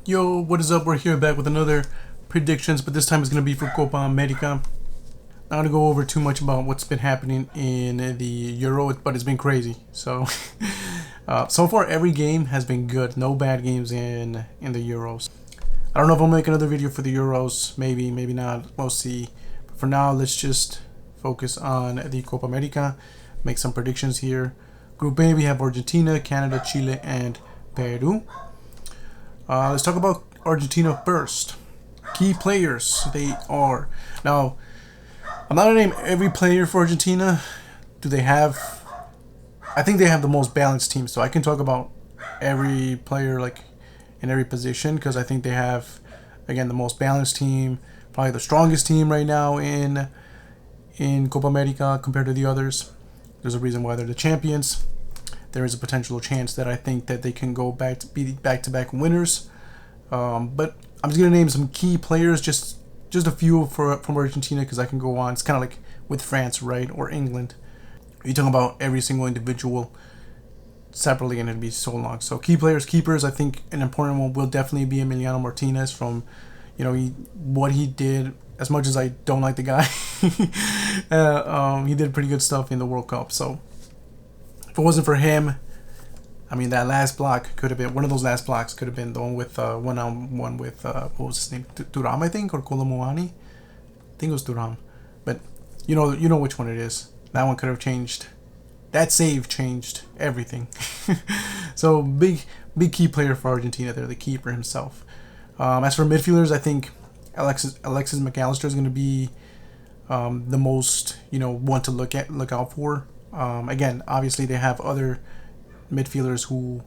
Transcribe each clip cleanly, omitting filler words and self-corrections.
Yo, what is up? We're here back with another predictions, but this time it's going to be for Copa America. Not going to go over too much about what's been happening in the Euro, but it's been crazy. So far every game has been good. No bad games in the Euros. I don't know if I'll make another video for the Euros. Maybe, maybe not. We'll see. But for now, let's just focus on the Copa America. Make some predictions here. Group A, we have Argentina, Canada, Chile, and Peru. Let's talk about Argentina first. Key players, they are. Now, I'm not going to name every player for Argentina. Do they have... I think they have the most balanced team, so I can talk about every player like in every position because I think they have, again, the most balanced team, probably the strongest team right now in Copa America compared to the others. There's a reason why they're the champions. There is a potential chance that I think that they can go back to be back-to-back winners. But I'm just gonna name some key players, just a few from Argentina, because I can go on. It's kind of like with France, right, or England. You're talking about every single individual separately, and it'd be so long. So key players, keepers. I think an important one will definitely be Emiliano Martinez from, what he did. As much as I don't like the guy, he did pretty good stuff in the World Cup. So if it wasn't for him, I mean, that last block could have been one of those last blocks. Could have been the one with one-on-one with what was his name, Turam, I think, or Kolomoani. I think it was Turam, but you know which one it is. That one could have changed. That save changed everything. So big key player for Argentina. They're the keeper himself. As for midfielders, I think Alexis McAllister is going to be the most one to look out for. Again, obviously they have other midfielders who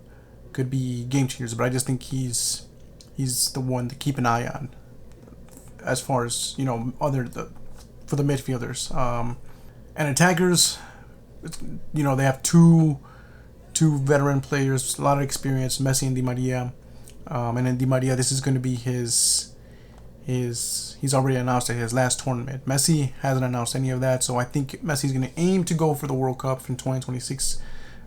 could be game changers, but I just think he's the one to keep an eye on as far as for the midfielders and attackers. They have two veteran players, a lot of experience, Messi and Di Maria, and then Di Maria, this is going to be his he's already announced at his last tournament. Messi hasn't announced any of that, so I think Messi's going to aim to go for the World Cup in 2026.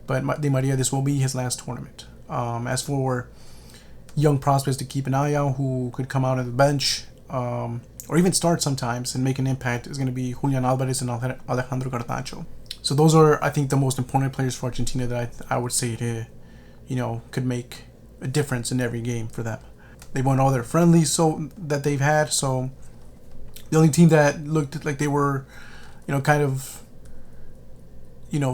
But Di Maria, this will be his last tournament. As for young prospects to keep an eye out who could come out on the bench or even start sometimes and make an impact is going to be Julian Alvarez and Alejandro Garnacho. So those are, I think, the most important players for Argentina that I would say could make a difference in every game for them. They won all their friendlies that they've had. So the only team that looked like they were, kind of,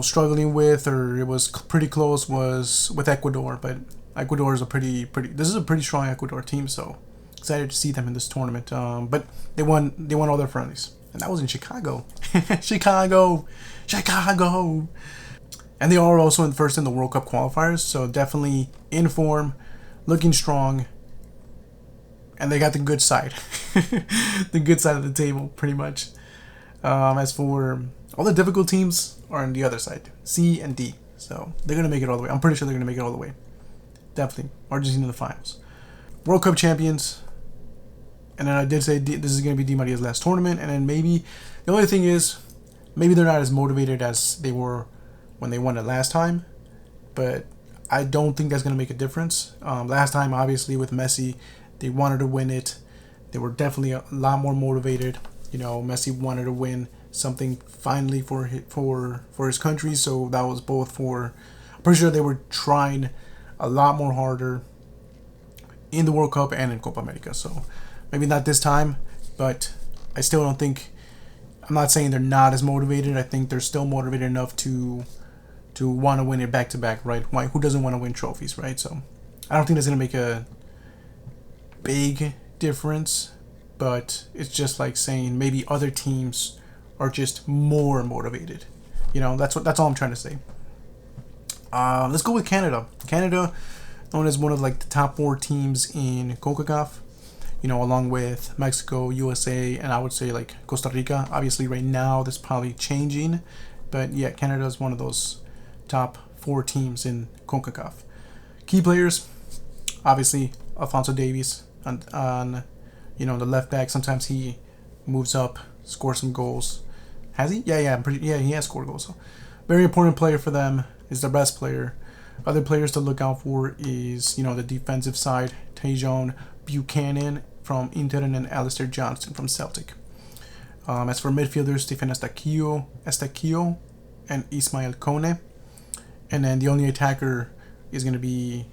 struggling with, or it was pretty close, was with Ecuador. But Ecuador is this is a pretty strong Ecuador team. So excited to see them in this tournament. But they won all their friendlies, and that was in Chicago. Chicago. And they are also first in the World Cup qualifiers. So definitely in form, looking strong. And they got the good side. The good side of the table, pretty much. As for all the difficult teams are on the other side, C and D. So they're going to make it all the way. I'm pretty sure they're going to make it all the way. Definitely. Argentina in the finals. World Cup champions. And then I did say this is going to be Di Maria's last tournament. And then maybe, the only thing is, maybe they're not as motivated as they were when they won it last time. But I don't think that's going to make a difference. Last time, obviously, with Messi, they wanted to win it. They were definitely a lot more motivated. Messi wanted to win something finally for his country. So that was both for... I'm pretty sure they were trying a lot more harder in the World Cup and in Copa America. So maybe not this time, but I still don't think... I'm not saying they're not as motivated. I think they're still motivated enough to want to win it back-to-back, right? Why? Who doesn't want to win trophies, right? So I don't think that's going to make a big difference, but it's just like saying maybe other teams are just more motivated. That's all I'm trying to say. Let's go with Canada. Canada, known as one of like the top 4 teams in CONCACAF, along with Mexico, USA, and I would say like Costa Rica. Obviously right now that's probably changing, but yeah, Canada is one of those top 4 teams in CONCACAF. Key players, obviously Alphonso Davies on the left back. Sometimes he moves up, scores some goals. Has he? Yeah, he has scored goals. So very important player for them. Is their best player. Other players to look out for is, the defensive side, Tejon Buchanan from Inter and Alistair Johnston from Celtic. As for midfielders, Stephen Estaquio and Ismael Kone. And then the only attacker is going to be,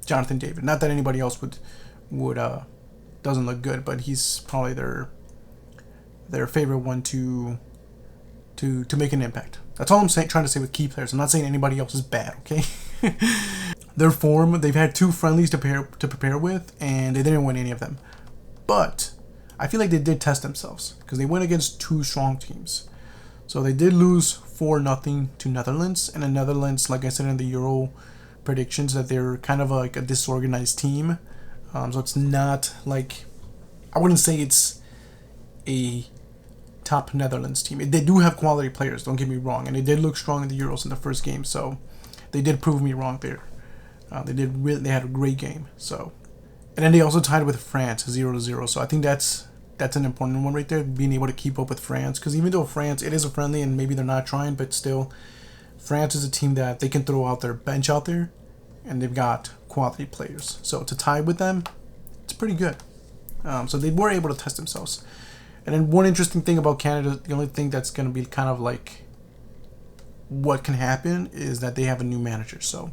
Jonathan David. Not that anybody else would doesn't look good, but he's probably their favorite one to make an impact. That's all I'm trying to say with key players. I'm not saying anybody else is bad, okay? Their form, they've had 2 friendlies to prepare with, and they didn't win any of them. But I feel like they did test themselves because they went against 2 strong teams. So they did lose 4-0 to Netherlands, and the Netherlands, like I said in the Euro predictions, that they're kind of like a disorganized team. So it's not like, I wouldn't say it's a top Netherlands team. They do have quality players, don't get me wrong, and they did look strong in the Euros in the first game, so they did prove me wrong there. They had a great game. So, and then they also tied with France 0-0. So I think that's an important one right there, being able to keep up with France, because even though France, it is a friendly and maybe they're not trying, but still, France is a team that they can throw out their bench out there, and they've got quality players. So to tie with them, it's pretty good. So they were able to test themselves. And then one interesting thing about Canada, the only thing that's going to be kind of like what can happen is that they have a new manager. So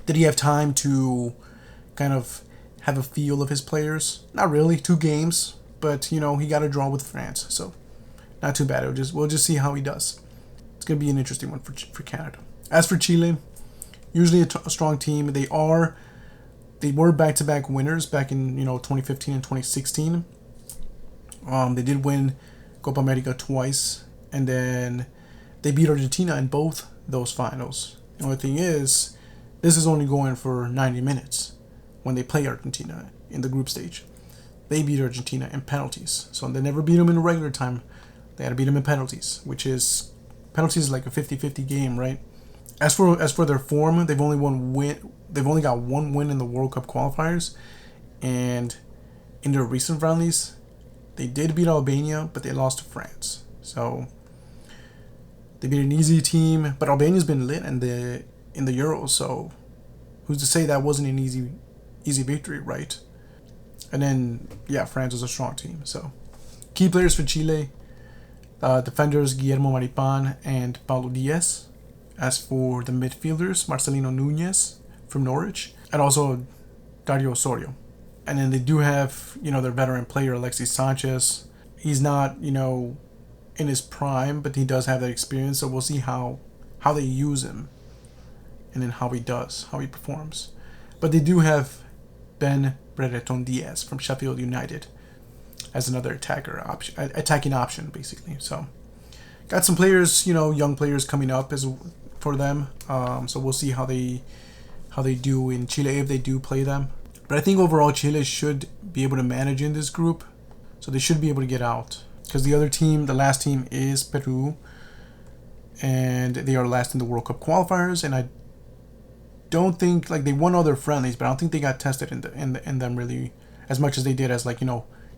did he have time to kind of have a feel of his players? Not really. 2 games, but he got a draw with France, so not too bad. We'll just see how he does. It's going to be an interesting one for Canada. As for Chile, usually a strong team. They were back-to-back winners back in 2015 and 2016. They did win Copa America twice, and then they beat Argentina in both those finals. The only thing is, this is only going for 90 minutes when they play Argentina in the group stage. They beat Argentina in penalties, so they never beat them in regular time. They had to beat them in penalties, which is penalties is like a 50-50 game, right? As for their form, they've only got 1 win in the World Cup qualifiers, and in their recent friendlies, they did beat Albania, but they lost to France. So they beat an easy team, but Albania's been lit in the Euros, so who's to say that wasn't an easy victory, right? And then France is a strong team. So key players for Chile, defenders Guillermo Maripan and Paulo Diaz. As for the midfielders, Marcelino Nunez from Norwich, and also Dario Osorio. And then they do have, their veteran player, Alexis Sanchez. He's not, in his prime, but he does have that experience. So we'll see how they use him and then how he performs. But they do have Ben Brereton Diaz from Sheffield United as another attacking option, basically. So got some players, young players coming up for them. So we'll see how they do in Chile if they do play them. But I think overall Chile should be able to manage in this group. So they should be able to get out. Because the last team is Peru. And they are last in the World Cup qualifiers. And I don't think, they won all their friendlies, but I don't think they got tested in them really as much as they did as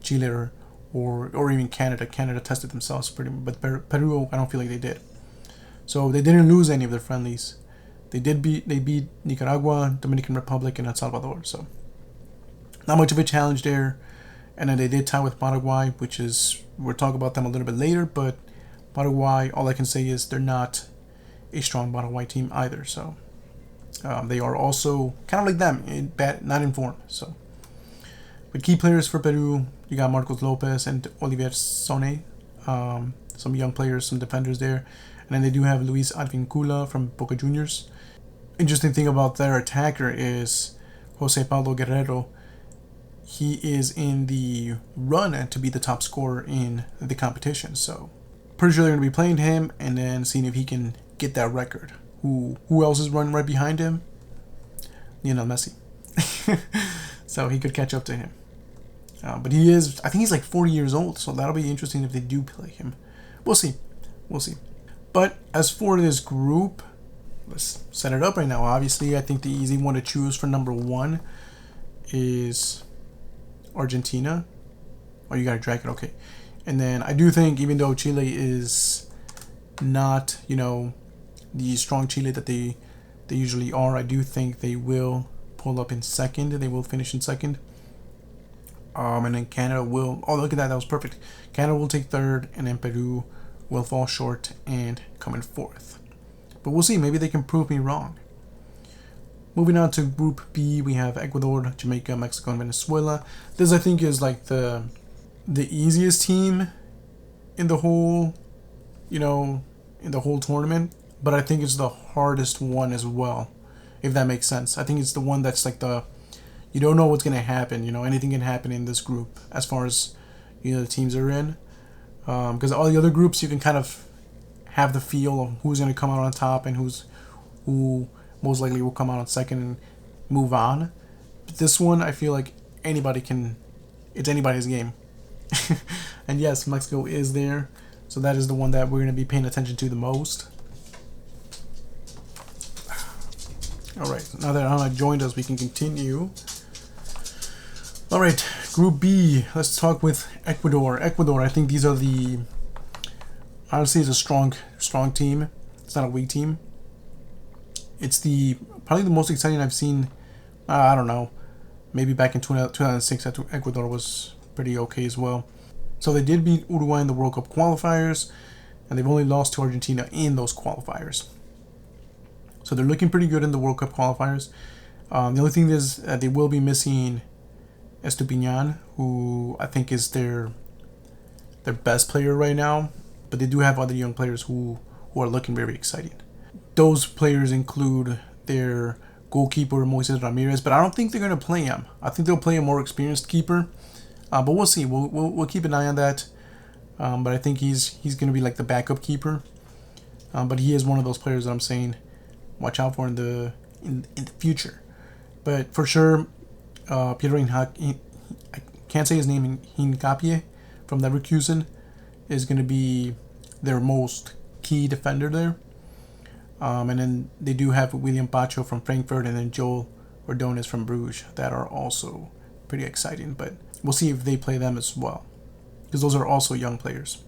Chile or even Canada. Canada tested themselves pretty much. But Peru, I don't feel like they did. So they didn't lose any of their friendlies. They beat Nicaragua, Dominican Republic, and El Salvador. So not much of a challenge there. And then they did tie with Paraguay, we'll talk about them a little bit later, but Paraguay, all I can say is they're not a strong Paraguay team either. So they are also kind of like them, not in form. So, but key players for Peru, you got Marcos Lopez and Olivier Sone, some young players, some defenders there. And then they do have Luis Advincula from Boca Juniors. Interesting thing about their attacker is Jose Paulo Guerrero. He is in the run to be the top scorer in the competition. So pretty sure they're going to be playing him and then seeing if he can get that record. Who else is running right behind him? Lionel Messi. So he could catch up to him. But I think he's 40 years old, so that'll be interesting if they do play him. We'll see. But as for this group, let's set it up right now. Obviously, I think the easy one to choose for number 1 is Argentina. Oh, you got to drag it. Okay. And then I do think, even though Chile is not, the strong Chile that they they usually are. I do think they will pull up in second. They will finish in second. And then Canada will. Oh, look at that! That was perfect. Canada will take third, and then Peru will fall short and come in fourth. But we'll see. Maybe they can prove me wrong. Moving on to Group B, we have Ecuador, Jamaica, Mexico, and Venezuela. This, I think, is like the easiest team in the whole, in the whole tournament. But I think it's the hardest one as well, if that makes sense. I think it's the one that's like you don't know what's gonna happen. Anything can happen in this group as far as the teams are in. Because all the other groups, you can kind of have the feel of who's gonna come out on top and who most likely will come out on second and move on. But this one, I feel like it's anybody's game. And yes, Mexico is there, so that is the one that we're going to be paying attention to the most. Alright, now that Anna joined us, we can continue. Alright, Group B, let's talk with Ecuador. Ecuador, I think these are honestly, it's a strong team. It's not a weak team. It's probably the most exciting I've seen. I don't know. Maybe back in 2006, Ecuador was pretty okay as well. So they did beat Uruguay in the World Cup qualifiers, and they've only lost to Argentina in those qualifiers. So they're looking pretty good in the World Cup qualifiers. The only thing is that they will be missing Estupiñán, who I think is their best player right now. But they do have other young players who are looking very exciting. Those players include their goalkeeper, Moises Ramirez, but I don't think they're going to play him. I think they'll play a more experienced keeper, but we'll see. We'll keep an eye on that. But I think he's going to be like the backup keeper. But he is one of those players that I'm saying, watch out for in the future. But for sure, Pedro I can't say his name, Hincapie from Leverkusen is going to be their most key defender there. And then they do have William Pacho from Frankfurt and then Joel Ordonez from Bruges that are also pretty exciting. But we'll see if they play them as well, because those are also young players.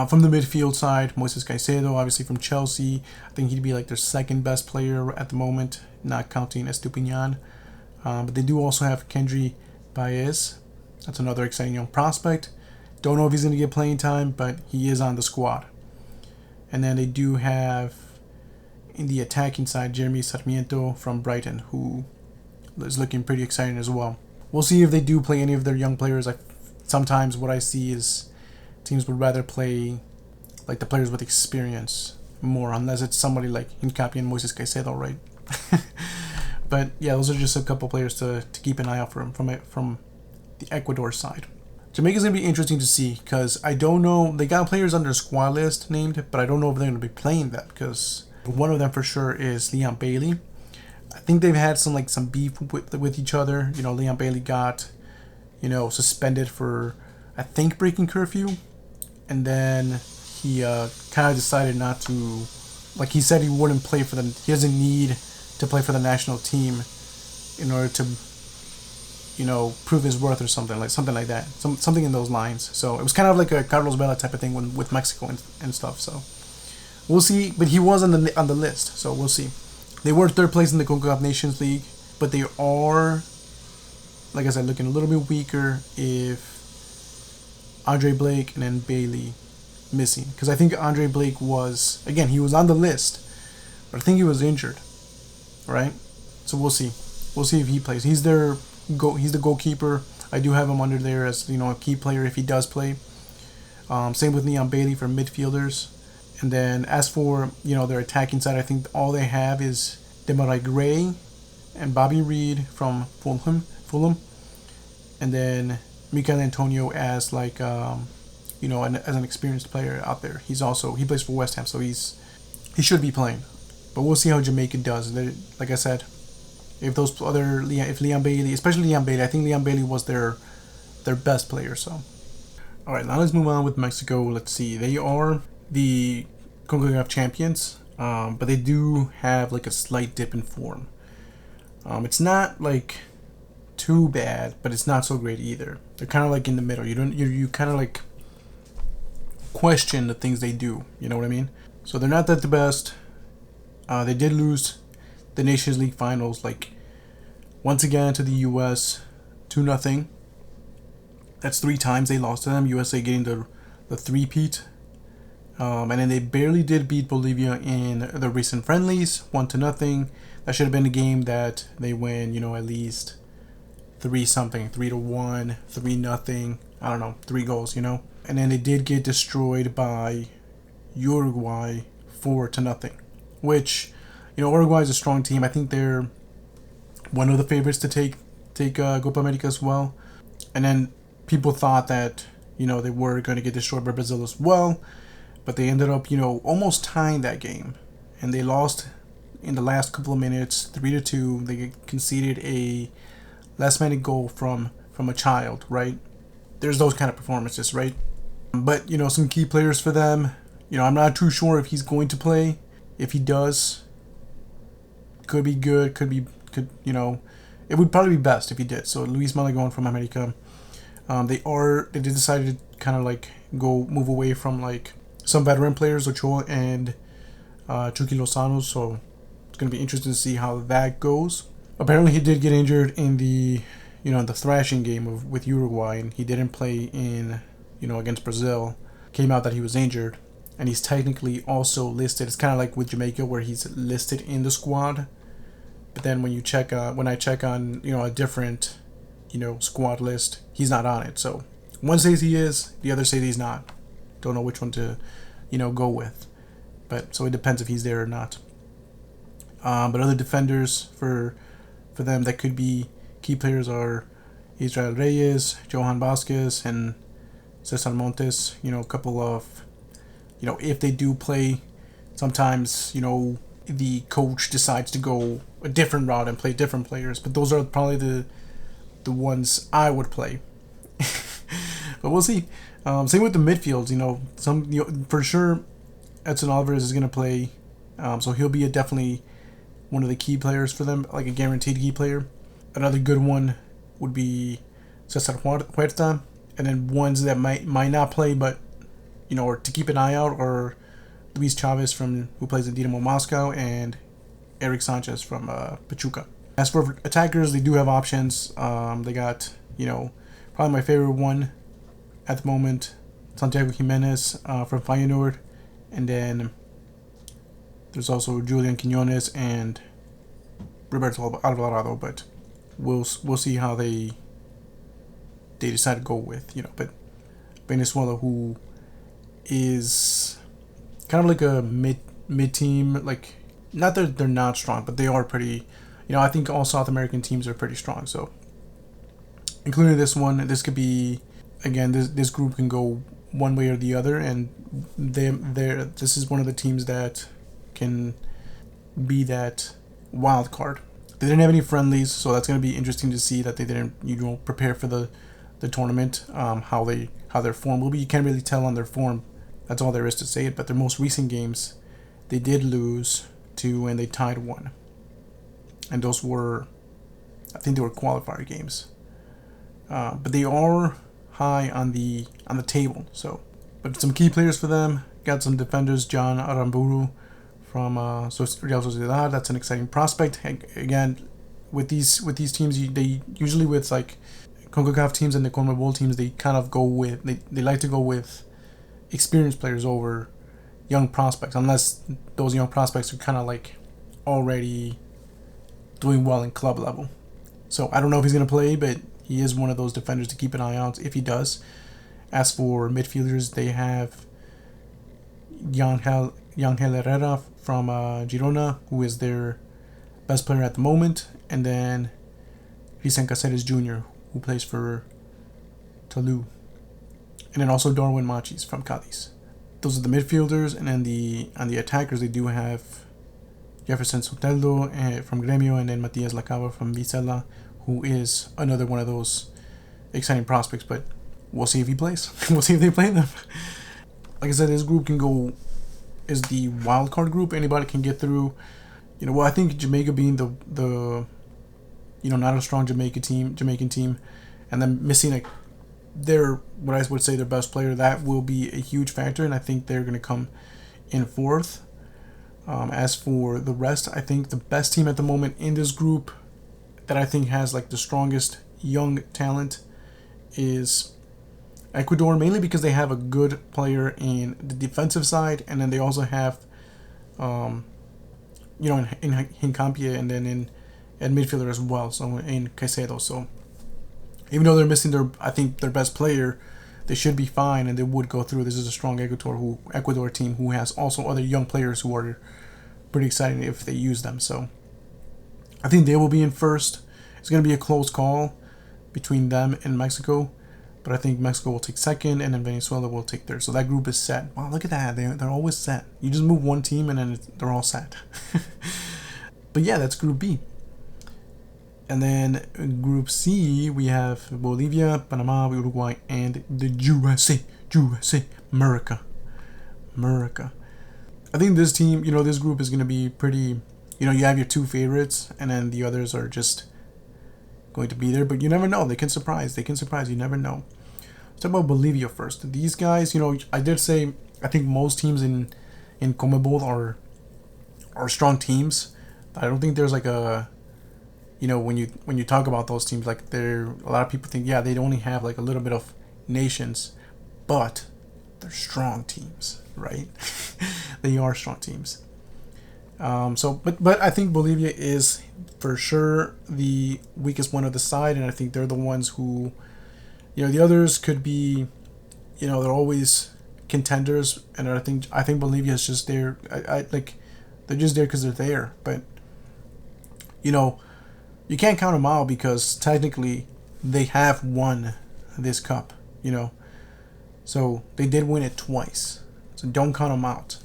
From the midfield side, Moises Caicedo, obviously from Chelsea. I think he'd be like their second best player at the moment, not counting Estupiñán. But they do also have Kendry Baez. That's another exciting young prospect. Don't know if he's going to get playing time, but he is on the squad. And then they do have, in the attacking side, Jeremy Sarmiento from Brighton, who is looking pretty exciting as well. We'll see if they do play any of their young players. Sometimes what I see is teams would rather play like the players with experience more, unless it's somebody like Hincapie and Moises Caicedo, right? But yeah, those are just a couple players to keep an eye out for from the Ecuador side. Jamaica's going to be interesting to see, because I don't know, they got players on their squad list named, but I don't know if they're going to be playing that, because one of them for sure is Leon Bailey. I think they've had some beef with each other. Leon Bailey got, suspended for, I think, breaking curfew, and then he kind of decided not to, he said he wouldn't play for he doesn't need to play for the national team in order to, prove his worth or something like that. Something in those lines. So it was kind of like a Carlos Vela type of thing with Mexico and stuff. So we'll see. But he was on the list, so we'll see. They were third place in the CONCACAF Nations League, but they are, like I said, looking a little bit weaker if Andre Blake and then Bailey missing. Because I think Andre Blake he was on the list, but I think he was injured, right? So we'll see. We'll see if he plays. He's the goalkeeper. I do have him under there as a key player if he does play. Same with Leon Bailey for midfielders. And then as for their attacking side, I think all they have is Demarai Gray and Bobby Reed from Fulham, and then Mikel Antonio as as an experienced player out there. He plays for West Ham, so he should be playing. But we'll see how Jamaica does. Like I said, if Leon Bailey, especially Leon Bailey, I think Leon Bailey was their best player. So, all right, now let's move on with Mexico. Let's see, they are the CONCACAF champions, but they do have a slight dip in form. It's not too bad, but it's not so great either. They're kind of in the middle. You kind of question the things they do. You know what I mean? So they're not the best. They did lose the Nations League finals, like once again to the U.S. 2-0. That's 3 times they lost to them. USA getting the three-peat. And then they barely did beat Bolivia in the recent friendlies, 1-0. That should have been a game that they win, at least 3-something, 3-1, 3-0. I don't know, 3 goals, And then they did get destroyed by Uruguay 4-0, which, Uruguay is a strong team. I think they're one of the favorites to take Copa America as well. And then people thought that, they were going to get destroyed by Brazil as well. But they ended up, almost tying that game. And they lost in the last couple of minutes, 3-2. They conceded a last-minute goal from a child, right? There's those kind of performances, right? But, some key players for them. I'm not too sure if he's going to play. If he does, could be good, it would probably be best if he did. So Luis Malagón from America. They decided to kind of like move away from like some veteran players, Ochoa and Chucky Lozano. So it's going to be interesting to see how that goes. Apparently he did get injured in the the thrashing game with Uruguay, and he didn't play in against Brazil. Came out that he was injured, and he's technically also listed. It's kind of like with Jamaica where he's listed in the squad, but then when I check on a different squad list, he's not on it. So one says he is, the other says he's not. Don't know which one to go with, but so it depends if he's there or not. But other defenders for them that could be key players are Israel Reyes, Johan Vasquez, and Cesar Montes. A couple of if they do play, sometimes the coach decides to go a different route and play different players, but those are probably the ones I would play. But we'll see. Same with the midfields. For sure Edson Alvarez is going to play, so he'll be definitely one of the key players for them, like a guaranteed key player. Another good one would be Cesar Huerta, and then ones that might not play, but or to keep an eye out, are Luis Chavez who plays in Dinamo Moscow, and Eric Sanchez from Pachuca. As for attackers, they do have options. They got probably my favorite one at the moment, Santiago Jimenez from Feyenoord, and then there's also Julian Quinones and Roberto Alvarado, but we'll see how they decide to go with, but Venezuela, who is kind of like a mid team, like not that they're not strong, but they are pretty, I think all South American teams are pretty strong. So including this one, this could be, again, this group can go one way or the other, and this is one of the teams that can be that wild card. They didn't have any friendlies, so that's going to be interesting to see that they didn't prepare for the tournament, how their form will be. You can't really tell on their form. That's all there is to say it. But their most recent games, they did lose 2 and they tied 1, and those were, I think they were qualifier games. But they are high on the table. So, but some key players for them. Got some defenders, John Aramburu from Real Sociedad. That's an exciting prospect. Again, with these teams, they usually, with like CONCACAF teams and the CONMEBOL teams, they kind of go with they like to go with experienced players over young prospects, unless those young prospects are kind of like already doing well in club level. So I don't know if he's going to play, but he is one of those defenders to keep an eye on if he does. As for midfielders, they have Yangel Herrera from Girona, who is their best player at the moment, and then Vicente Caceres Jr., who plays for Toulouse, and then also Darwin Machis from Cadiz. Those are the midfielders, and then on the attackers, they do have Jefferson Soteldo from Gremio, and then Matias Lacaba from Vizela, who is another one of those exciting prospects, but we'll see if he plays. We'll see if they play them. Like I said, this group is the wild card group. Anybody can get through. Well, I think Jamaica being the not a strong Jamaican team, and then missing what I would say their best player, that will be a huge factor, and I think they're going to come in fourth. As for the rest, I think the best team at the moment in this group that I think has like the strongest young talent is Ecuador, mainly because they have a good player in the defensive side, and then they also have, in Hincampie, and then in midfielder as well, so in Caicedo. So even though they're missing I think their best player, they should be fine and they would go through. This is a strong Ecuador team who has also other young players who are pretty exciting if they use them. So I think they will be in first. It's going to be a close call between them and Mexico, but I think Mexico will take second and then Venezuela will take third. So that group is set. Wow, look at that. They're always set. You just move one team and then they're all set. But yeah, that's Group B. And then Group C, we have Bolivia, Panama, Uruguay, and the USA, America. I think this team, this group is going to be pretty, you have your two favorites, and then the others are just going to be there. But you never know. They can surprise. You never know. Let's talk about Bolivia first. These guys, I did say, I think most teams in CONMEBOL are strong teams. I don't think there's like a, when you talk about those teams, like a lot of people think, yeah, they only have like a little bit of nations, but they're strong teams, right? They are strong teams. But I think Bolivia is for sure the weakest one of the side, and I think they're the ones who, the others could be, they're always contenders, and I think Bolivia is just there. They're just there because they're there, but you can't count them out because technically they have won this cup, so they did win it twice, so don't count them out.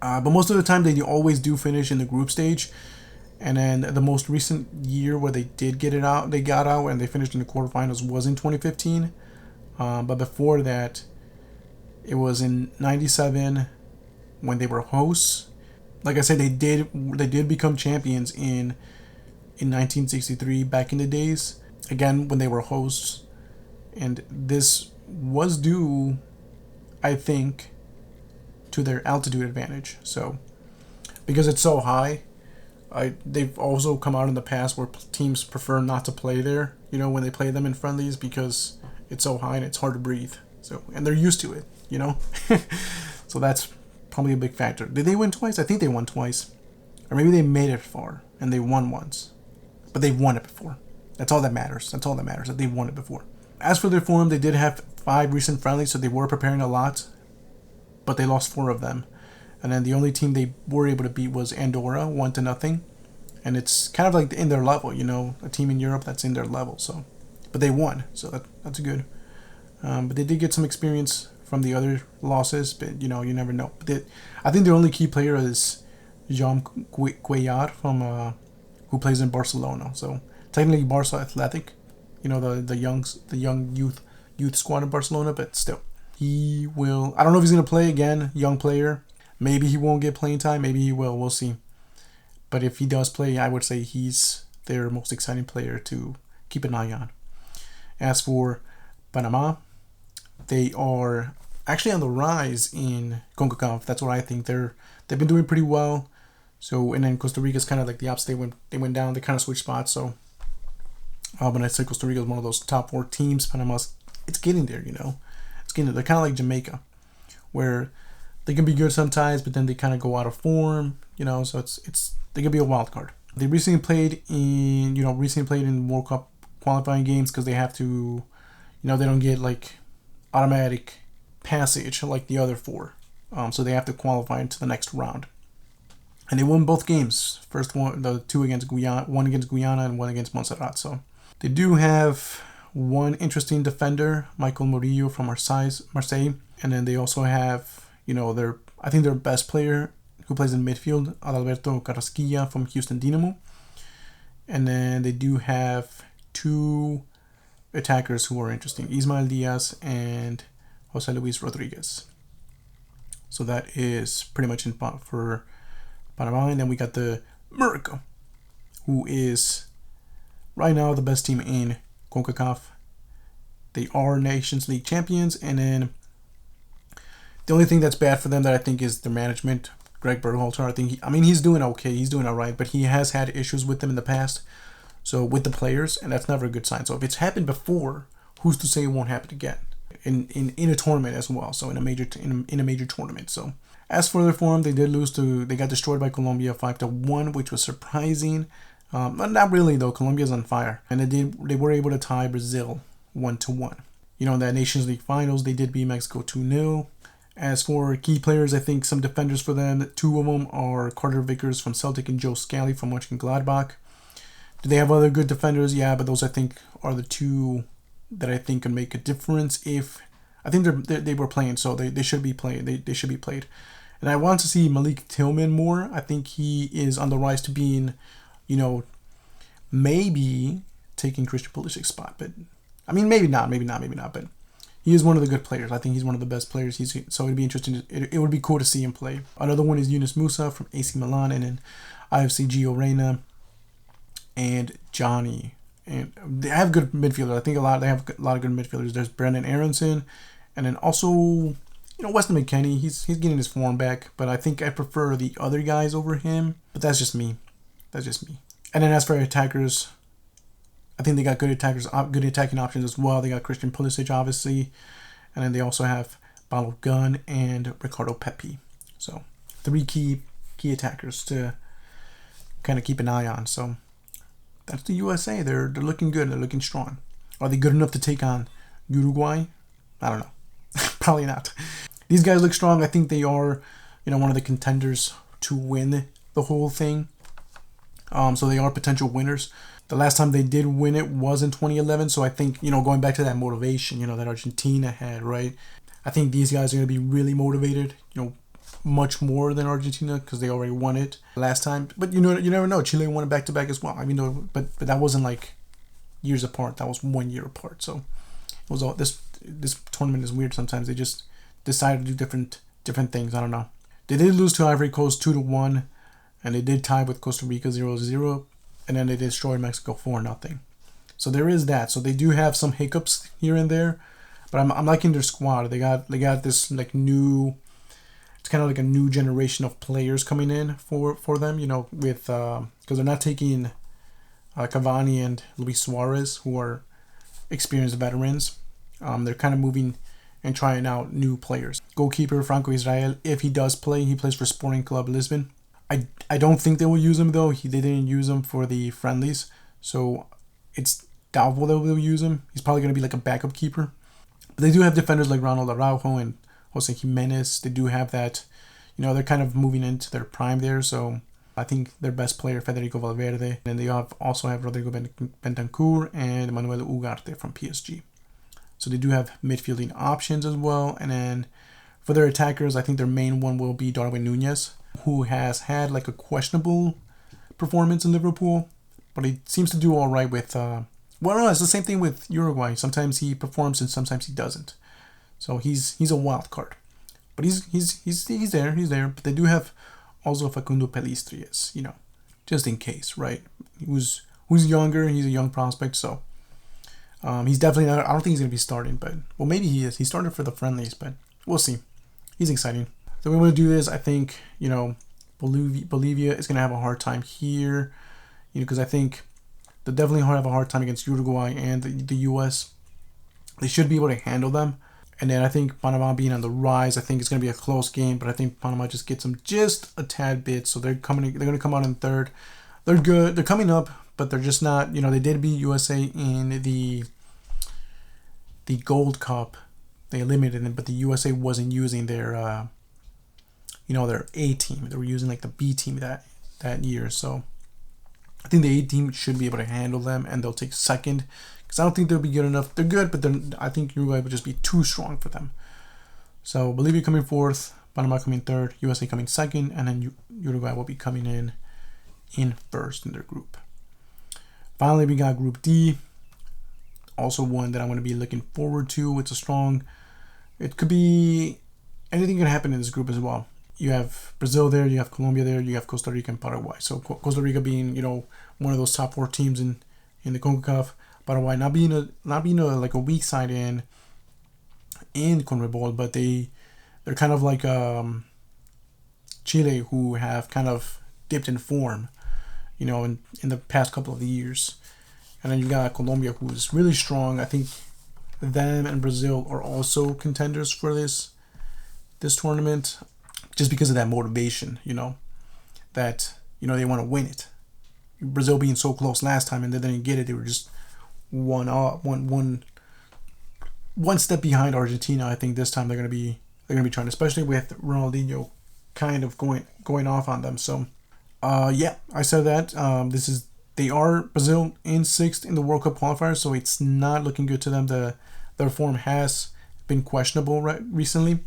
But most of the time they always do finish in the group stage, and then the most recent year where they did got out and they finished in the quarterfinals was in 2015. But before that, it was in '97 when they were hosts. Like I said, they did become champions in 1963 back in the days, again when they were hosts, and this was due, I think, to their altitude advantage. So because it's so high, they've also come out in the past where teams prefer not to play there, when they play them in friendlies, because it's so high and it's hard to breathe. So, and they're used to it, so that's probably a big factor. Did they win twice? I think they won twice, or maybe they made it far and they won once, but they've won it before. That's all that matters. That they've won it before. As for their form, they did have 5 recent friendlies, so they were preparing a lot, but they lost 4 of them. And then the only team they were able to beat was Andorra, 1-0. And it's kind of like in their level, a team in Europe that's in their level. So, but they won, so that's good. But they did get some experience from the other losses, but you never know. But I think their only key player is Jean Cuellar from who plays in Barcelona. So technically Barca Athletic, the young youth squad in Barcelona, but still. He will, I don't know if he's going to play again, young player. Maybe he won't get playing time, maybe he will, we'll see. But if he does play, I would say he's their most exciting player to keep an eye on. As for Panama, they are actually on the rise in CONCACAF. That's what I think. They've been doing pretty well. So, and then Costa Rica's kind of like the opposite. They went down, they kind of switched spots. So, when I say Costa Rica is one of those top 4 teams, Panama's, it's getting there, It's getting there. They're kind of like Jamaica, where they can be good sometimes, but then they kind of go out of form, so they can be a wild card. They recently played in World Cup qualifying games because they have to, they don't get like automatic passage like the other 4. So they have to qualify into the next round. And they won both games. First one, the 2 against Guyana, 1 against Guyana and 1 against Montserrat. So they do have one interesting defender, Michael Murillo from Marseille. And then they also have, their best player who plays in midfield, Adalberto Carrasquilla from Houston Dynamo. And then they do have 2 attackers who are interesting, Ismael Diaz and Jose Luis Rodriguez. So that is pretty much for Panama. And then we got the America, who is right now the best team in CONCACAF. They are Nations League champions, and then the only thing that's bad for them that I think is their management. Greg Berhalter. I think he's doing okay. He's doing all right, but he has had issues with them in the past. So with the players, and that's never a good sign. So if it's happened before, who's to say it won't happen again in a tournament as well? So in a major tournament. So as for their form, they got destroyed by Colombia 5-1, which was surprising. But not really though. Colombia's on fire, and they were able to tie Brazil 1-1. In that Nations League finals, they did beat Mexico 2-0. As for key players, I think some defenders for them, two of them are Carter Vickers from Celtic and Joe Scally from Mönchengladbach. Do they have other good defenders? Yeah, but those I think are the two that I think can make a difference. If I think they were playing, so they should be playing. They should be played. And I want to see Malik Tillman more. I think he is on the rise to being, maybe taking Christian Pulisic's spot. But maybe not. But he is one of the good players. I think he's one of the best players. So it'd be interesting. It would be cool to see him play. Another one is Yunus Musa from AC Milan, and then IFC Gio Reyna and Johnny. And they have good midfielders. I think they have a lot of good midfielders. There's Brendan Aronson, and then also, Weston McKennie. He's getting his form back, but I think I prefer the other guys over him. But that's just me. And then as for attackers, I think they got good attacking options as well. They got Christian Pulisic, obviously, and then they also have Paulo Gunn and Ricardo Pepi. So 3 key attackers to kind of keep an eye on. So that's the USA. They're looking good. They're looking strong. Are they good enough to take on Uruguay? I don't know. Probably not. These guys look strong. I think they are, one of the contenders to win the whole thing. So they are potential winners. The last time they did win it was in 2011. So I think, going back to that motivation, that Argentina had, right? I think these guys are going to be really motivated, much more than Argentina because they already won it last time. But you never know. Chile won it back-to-back as well. But that wasn't like years apart. That was 1 year apart. So it was all this tournament is weird sometimes. They just decide to do different things. I don't know. They did lose to Ivory Coast 2-1, and they did tie with Costa Rica 0-0, and then they destroyed Mexico 4-0. So there is that. So they do have some hiccups here and there, but I'm liking their squad. They got this like new. It's kind of like a new generation of players coming in for them. With because they're not taking Cavani and Luis Suarez, who are experienced veterans. They're kind of moving and trying out new players. Goalkeeper Franco Israel, if he does play, he plays for Sporting Club Lisbon. I don't think they will use him though. They didn't use him for the friendlies, so it's doubtful that they'll use him. He's probably going to be like a backup keeper. But they do have defenders like Ronald Araujo and Jose Jimenez. They do have that. They're kind of moving into their prime there. So I think their best player, Federico Valverde. And they also have Rodrigo Bentancur and Manuel Ugarte from PSG. So they do have midfielding options as well. And then for their attackers, I think their main one will be Darwin Nunez, who has had like a questionable performance in Liverpool, but he seems to do all right with. No, it's the same thing with Uruguay. Sometimes he performs and sometimes he doesn't. So he's a wild card, but he's there. But they do have also Facundo Pellistri, just in case, right? Who's younger? He's a young prospect, so he's definitely not. I don't think he's gonna be starting, but maybe he is. He started for the friendlies, but we'll see. He's exciting. So we want to do this. I think, Bolivia is going to have a hard time here, because I think they'll definitely have a hard time against Uruguay and the U.S. They should be able to handle them. And then I think Panama being on the rise, I think it's going to be a close game, but I think Panama just gets them just a tad bit. So they're going to come out in third. They're good. They're coming up, but they're just not, they did beat USA in the Gold Cup. They eliminated them, but the USA wasn't using their their A team. They were using like the B team that year. So I think the A team should be able to handle them, and they'll take second because I don't think they'll be good enough. They're good, but I think Uruguay would just be too strong for them. So Bolivia coming fourth, Panama coming third, USA coming second, and then Uruguay will be coming in first in their group. Finally, we got Group D. Also one that I'm going to be looking forward to. It could be anything can happen in this group as well. You have Brazil there, you have Colombia there, you have Costa Rica and Paraguay. So Costa Rica being, one of those top 4 teams in the CONCACAF. Paraguay not being a weak side in CONMEBOL, but they're kind of like Chile, who have kind of dipped in form, in the past couple of years. And then you got Colombia, who's really strong. I think them and Brazil are also contenders for this tournament, just because of that motivation, that they want to win it. Brazil being so close last time and they didn't get it, they were just one step behind Argentina. I think this time they're gonna be trying, especially with Ronaldinho kind of going off on them. So yeah, I said that they are Brazil in 6th in the World Cup qualifiers, so it's not looking good to them. Their form has been questionable recently.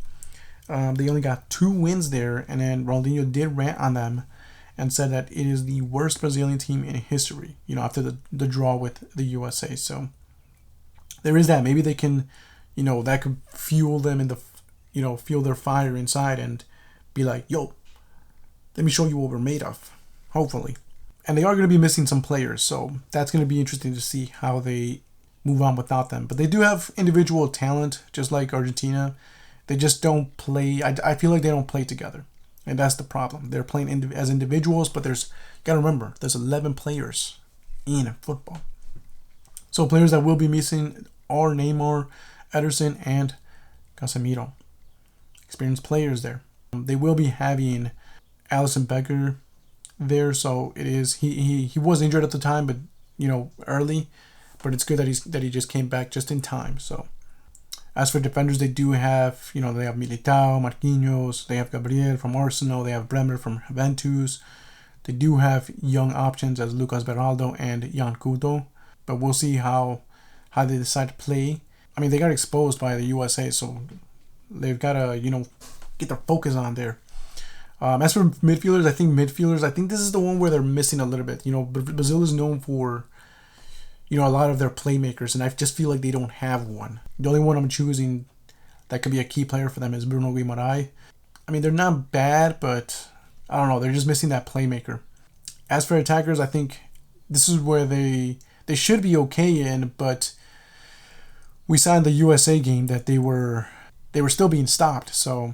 They only got 2 wins there, and then Ronaldinho did rant on them and said that it is the worst Brazilian team in history, after the draw with the USA. So there is that. Maybe they can, that could fuel them in fuel their fire inside and be like, yo, let me show you what we're made of, hopefully. And they are going to be missing some players, so that's going to be interesting to see how they move on without them. But they do have individual talent, just like Argentina. They just don't play. I feel like they don't play together. And that's the problem. They're playing as individuals, but gotta remember, there's 11 players in football. So players that will be missing are Neymar, Ederson, and Casemiro. Experienced players there. They will be having Alisson Becker there, so it is he was injured at the time, but early. But it's good that he just came back just in time. So as for defenders, they do have, they have Militao, Marquinhos, they have Gabriel from Arsenal, they have Bremer from Juventus. They do have young options as Lucas Beraldo and Jan Couto, but we'll see how they decide to play. I mean, they got exposed by the USA, so they've got to, get their focus on there. As for midfielders, I think this is the one where they're missing a little bit. Brazil is known for, a lot of their playmakers, and I just feel like they don't have one. The only one I'm choosing that could be a key player for them is Bruno Guimaraes. I mean, they're not bad, but I don't know. They're just missing that playmaker. As for attackers, I think this is where they should be okay in, but we saw in the USA game that they were still being stopped. So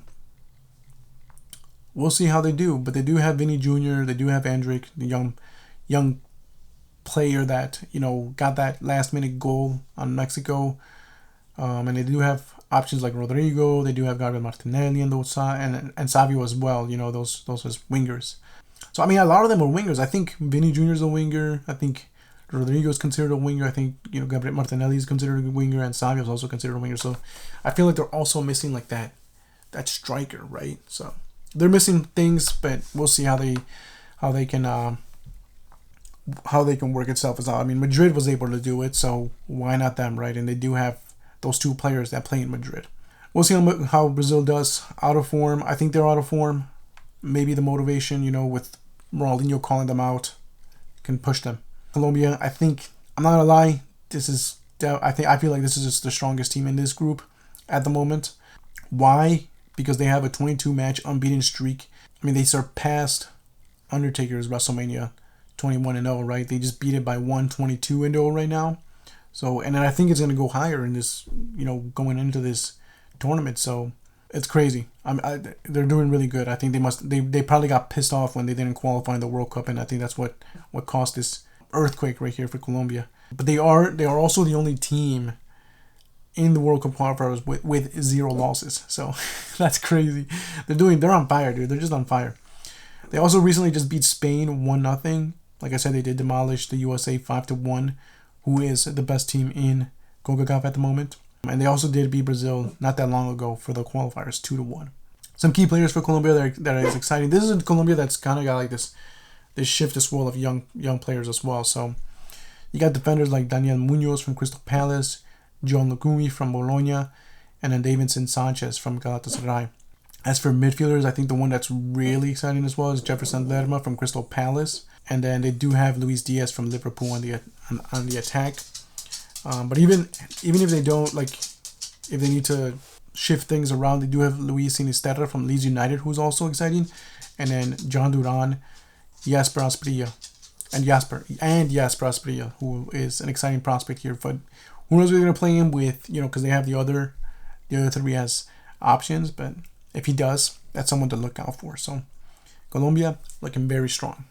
we'll see how they do. But they do have Vinny Jr., they do have Endrick, the young player that got that last minute goal on Mexico, and they do have options like Rodrigo. They do have Gabriel Martinelli and those and Savio as well. Those as wingers. So I mean, a lot of them are wingers. I think Vinny Jr. is a winger. I think Rodrigo is considered a winger. I think Gabriel Martinelli is considered a winger, and Savio is also considered a winger. So I feel like they're also missing like that striker, right? So they're missing things, but we'll see how they can work itself out. I mean, Madrid was able to do it, so why not them, right? And they do have those 2 players that play in Madrid. We'll see how Brazil does. Out of form. I think they're out of form. Maybe the motivation, with Ronaldinho calling them out, can push them. Colombia, I think, I'm not gonna lie, I feel like this is just the strongest team in this group at the moment. Why? Because they have a 22-match unbeaten streak. I mean, they surpassed Undertaker's WrestleMania 21-0, right? They just beat it by 122-0 right now. So, and then I think it's going to go higher in this, going into this tournament. So it's crazy. They're doing really good. I think they probably got pissed off when they didn't qualify in the World Cup, and I think that's what caused this earthquake right here for Colombia. But they are also the only team in the World Cup qualifiers with 0 losses. So that's crazy. They're on fire, dude. They're just on fire. They also recently just beat Spain 1-0. Like I said, they did demolish the USA 5-1, who is the best team in CONCACAF at the moment. And they also did beat Brazil not that long ago for the qualifiers 2-1. Some key players for Colombia that is exciting. This is a Colombia that's kind of got like this shift as well of young players as well. So you got defenders like Daniel Munoz from Crystal Palace, John Lugumi from Bologna, and then Davinson Sanchez from Galatasaray. As for midfielders, I think the one that's really exciting as well is Jefferson Lerma from Crystal Palace. And then they do have Luis Diaz from Liverpool on the attack. But even if they don't, if they need to shift things around, they do have Luis Sinisterra from Leeds United, who's also exciting. And then John Duran, Jasper Asprilla, who is an exciting prospect here. But who knows what they're going to play him with, because they have the other 3 as options. But if he does, that's someone to look out for. So Colombia looking very strong.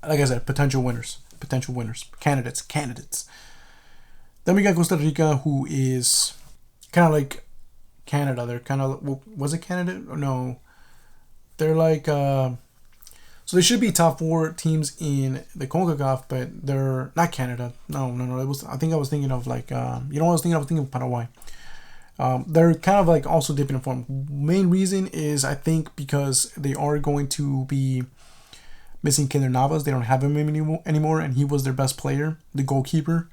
Like I said, potential winners, candidates. Then we got Costa Rica, who is kind of like Canada. They're kind of, was it Canada? No, they're like so they should be top 4 teams in the CONCACAF, but they're not Canada. No. It was, I think I was thinking of like you know what I was thinking? I was thinking of Paraguay. They're kind of like also dipping in form. Main reason is I think because they are going to be missing Keylor Navas. They don't have him anymore, and he was their best player, the goalkeeper.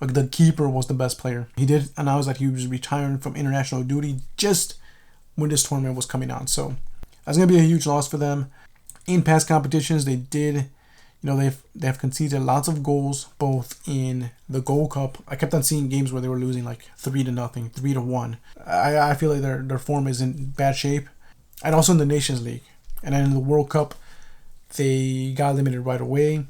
Like the keeper was the best player. He did announce that he was retiring from international duty just when this tournament was coming on. So that's gonna be a huge loss for them. In past competitions, they did, they've conceded lots of goals, both in the Gold Cup. I kept on seeing games where they were losing like 3-0, 3-1. I feel like their form is in bad shape, and also in the Nations League, and then in the World Cup, they got eliminated right away.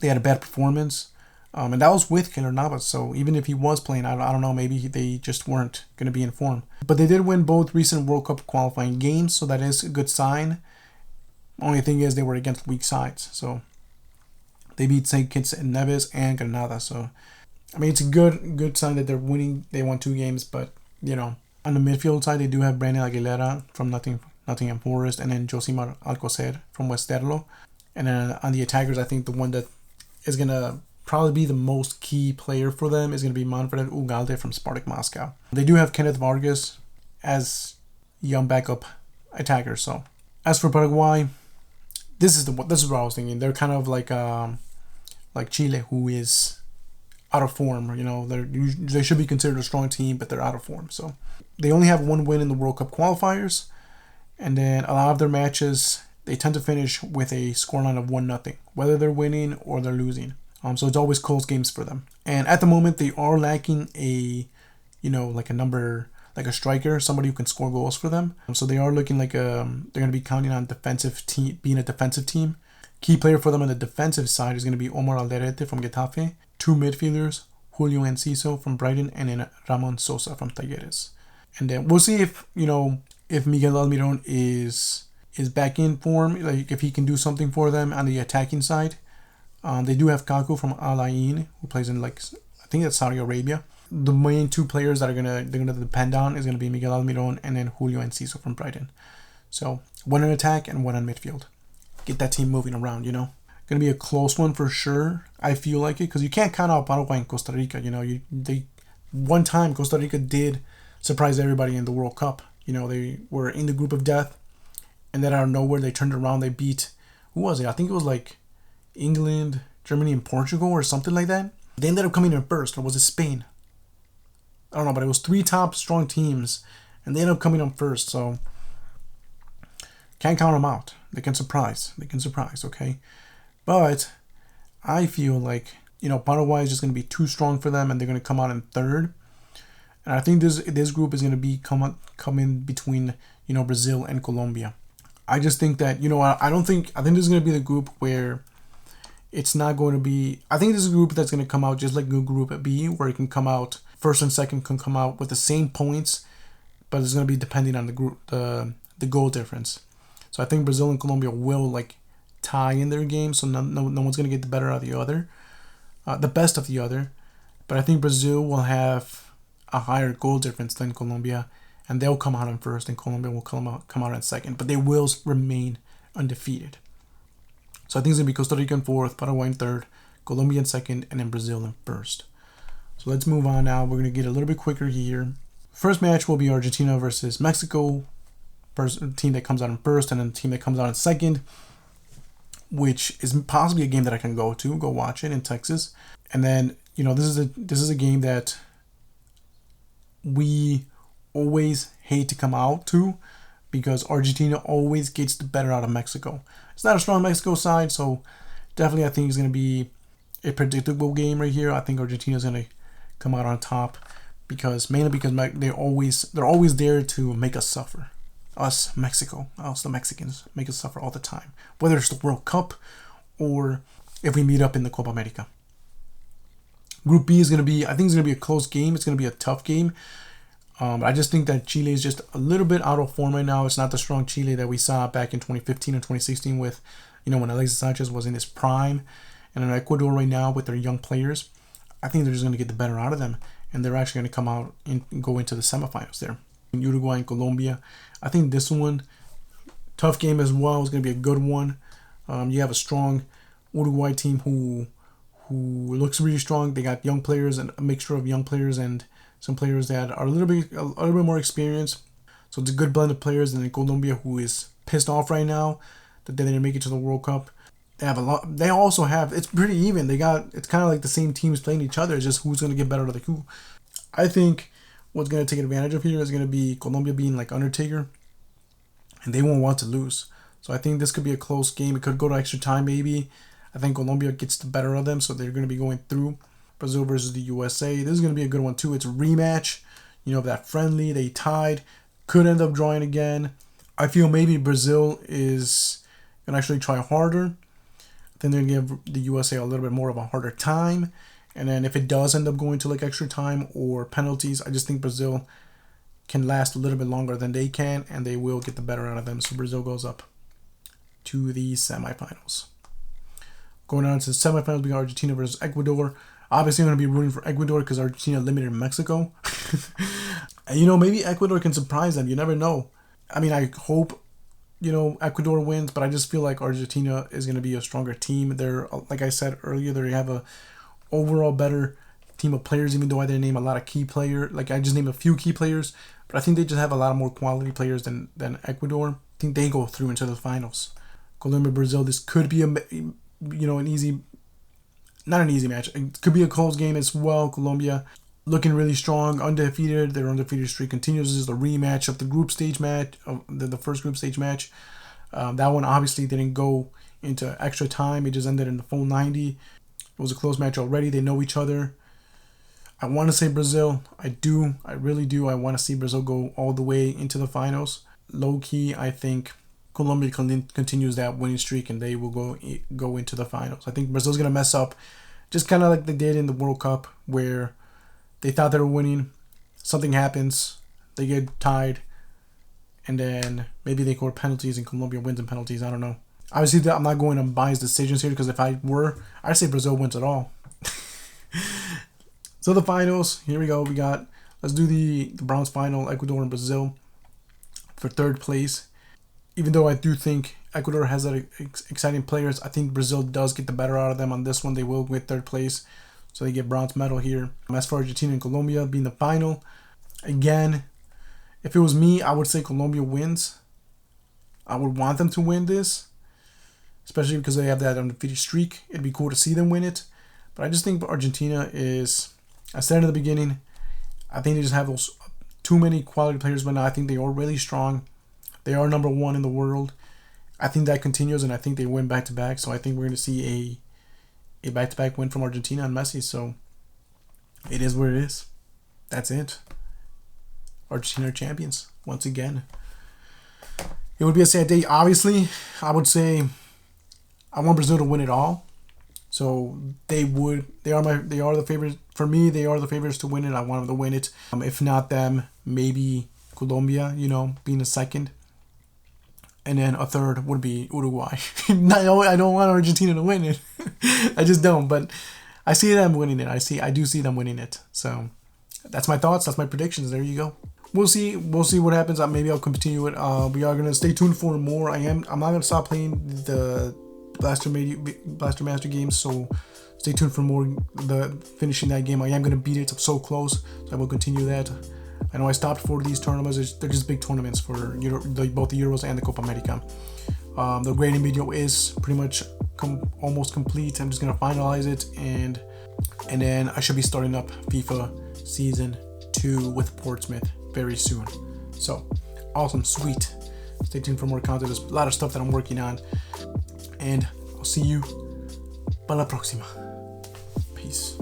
They had a bad performance, and that was with Keylor Navas. So even if he was playing, I don't know, maybe they just weren't going to be in form. But they did win both recent World Cup qualifying games, so that is a good sign. Only thing is they were against weak sides, so they beat St. Kitts and Nevis and Granada. So I mean, it's a good sign that they're winning. They won 2 games, but on the midfield side, they do have Brandon Aguilera from Nottingham Forest, and then Josimar Alcocer from Westerlo. And then on the attackers, I think the one that is gonna probably be the most key player for them is gonna be Manfred Ugalde from Spartak Moscow. They do have Kenneth Vargas as young backup attacker. So as for Paraguay, this is what I was thinking. They're kind of like Chile, who is out of form. They should be considered a strong team, but they're out of form. So they only have 1 win in the World Cup qualifiers, and then a lot of their matches they tend to finish with a scoreline of 1-0, whether they're winning or they're losing. So it's always close games for them. And at the moment, they are lacking like a striker, somebody who can score goals for them. So they are looking like they're going to be counting on being a defensive team. Key player for them on the defensive side is going to be Omar Alderete from Getafe, 2 midfielders, Julio Enciso from Brighton, and then Ramon Sosa from Talleres. And then we'll see if Miguel Almiron is back in form, like if he can do something for them on the attacking side. They do have Kaku from Al Ain, who plays in I think that's Saudi Arabia. The main 2 players that they're gonna depend on is gonna be Miguel Almiron and then Julio Enciso from Brighton. So 1 in attack and 1 in midfield. Get that team moving around. Gonna be a close one for sure. I feel like it because you can't count out Paraguay and Costa Rica. One time Costa Rica did surprise everybody in the World Cup. They were in the group of death, and then out of nowhere they turned around. They beat, who was it? I think it was like England, Germany, and Portugal or something like that. They ended up coming in first, or was it Spain? I don't know, but it was 3 top strong teams, and they ended up coming up first. So can't count them out. They can surprise, okay? But I feel like Paraguay is just going to be too strong for them, and they're going to come out in third. And I think this group is going to be come in between Brazil and Colombia. I just think that I think this is going to be the group where it's not going to be. I think this is a group that's going to come out just like Group B, where it can come out first and second can come out with the same points, but it's going to be depending on the goal difference. So I think Brazil and Colombia will tie in their game, so no one's going to get the better of the other, the best of the other. But I think Brazil will have a higher goal difference than Colombia, and they'll come out in first, and Colombia will come out in second. But they will remain undefeated. So I think it's going to be Costa Rica in fourth, Paraguay in third, Colombia in second, and then Brazil in first. So let's move on now. We're going to get a little bit quicker here. First match will be Argentina versus Mexico. First team that comes out in first, and then the team that comes out in second, which is possibly a game that I can go watch it in Texas. And then this is a game that we always hate to come out to, because Argentina always gets the better out of Mexico. It's not a strong Mexico side, so definitely I think it's going to be a predictable game right here. I think Argentina is going to come out on top mainly because they're always there to make us suffer. Us, Mexico, us the Mexicans, make us suffer all the time. Whether it's the World Cup or if we meet up in the Copa America. Group B is going to be, I think it's going to be a close game. It's going to be a tough game. I just think that Chile is just a little bit out of form right now. It's not the strong Chile that we saw back in 2015 and 2016 with, when Alexis Sanchez was in his prime. And in Ecuador right now with their young players, I think they're just going to get the better out of them. And they're actually going to come out and go into the semifinals there. In Uruguay and Colombia, I think this one, tough game as well. It's going to be a good one. You have a strong Uruguay team who looks really strong. They got young players and a mixture of young players and some players that are a little bit more experienced. So it's a good blend of players. And then Colombia, who is pissed off right now that they didn't make it to the World Cup. They have a lot. They also have. It's pretty even. It's kind of like the same teams playing each other. It's just who's going to get better at the who. I think what's going to take advantage of here is going to be Colombia being like Undertaker, and they won't want to lose. So I think this could be a close game. It could go to extra time maybe. I think Colombia gets the better of them, so they're going to be going through. Brazil versus the USA. This is going to be a good one too. It's a rematch. That friendly. They tied. Could end up drawing again. I feel maybe Brazil is going to actually try harder. Then they're going to give the USA a little bit more of a harder time. And then if it does end up going to like extra time or penalties, I just think Brazil can last a little bit longer than they can, and they will get the better out of them. So Brazil goes up to the semifinals. Going on to the semifinals, we got Argentina versus Ecuador. Obviously, I'm going to be rooting for Ecuador because Argentina limited Mexico. And, maybe Ecuador can surprise them. You never know. I mean, I hope, Ecuador wins, but I just feel like Argentina is going to be a stronger team. They're, like I said earlier, they have a overall better team of players, even though I didn't name a lot of key players. Like, I just named a few key players, but I think they just have a lot more quality players than Ecuador. I think they go through into the finals. Colombia, Brazil, this could be not an easy match. It could be a close game as well. Colombia looking really strong, undefeated. Their undefeated streak continues. This is the rematch of the group stage match, of the first group stage match. That one obviously didn't go into extra time. It just ended in the full 90. It was a close match already. They know each other. I want to say Brazil. I do. I really do. I want to see Brazil go all the way into the finals. Low key, I think Colombia continues that winning streak and they will go into the finals. I think Brazil's going to mess up just kind of like they did in the World Cup where they thought they were winning. Something happens. They get tied. And then maybe they score penalties and Colombia wins in penalties. I don't know. Obviously, I'm not going on biased decisions here because if I were, I'd say Brazil wins it all. So the finals, here we go. Let's do the bronze final, Ecuador and Brazil for third place. Even though I do think Ecuador has exciting players, I think Brazil does get the better out of them on this one. They will get third place. So they get bronze medal here. As for Argentina and Colombia being the final, again, if it was me, I would say Colombia wins. I would want them to win this, especially because they have that undefeated streak. It'd be cool to see them win it. But I just think Argentina is, I said in the beginning, I think they just have those too many quality players right now. I think they are really strong. They are number one in the world. I think that continues, and I think they win back-to-back. So I think we're going to see a back-to-back win from Argentina and Messi. So it is what it is. That's it. Argentina are champions once again. It would be a sad day. Obviously, I would say I want Brazil to win it all. So they are the favorites. For me, they are the favorites to win it. I want them to win it. If not them, maybe Colombia, being a second. And then a third would be Uruguay. I don't want Argentina to win it. I just don't. But I see them winning it. I do see them winning it. So that's my thoughts. That's my predictions. There you go. We'll see what happens. Maybe I'll continue it. We are gonna stay tuned for more. I'm not gonna stop playing the Blaster Master games. So stay tuned for more. Finishing that game. I am gonna beat it. I'm so close. So I will continue that. I know I stopped for these tournaments. They're just big tournaments for both the Euros and the Copa America. The grading video is pretty much almost complete. I'm just gonna finalize it, and then I should be starting up FIFA Season 2 with Portsmouth very soon. So awesome, sweet. Stay tuned for more content. There's a lot of stuff that I'm working on, and I'll see you para la próxima. Peace.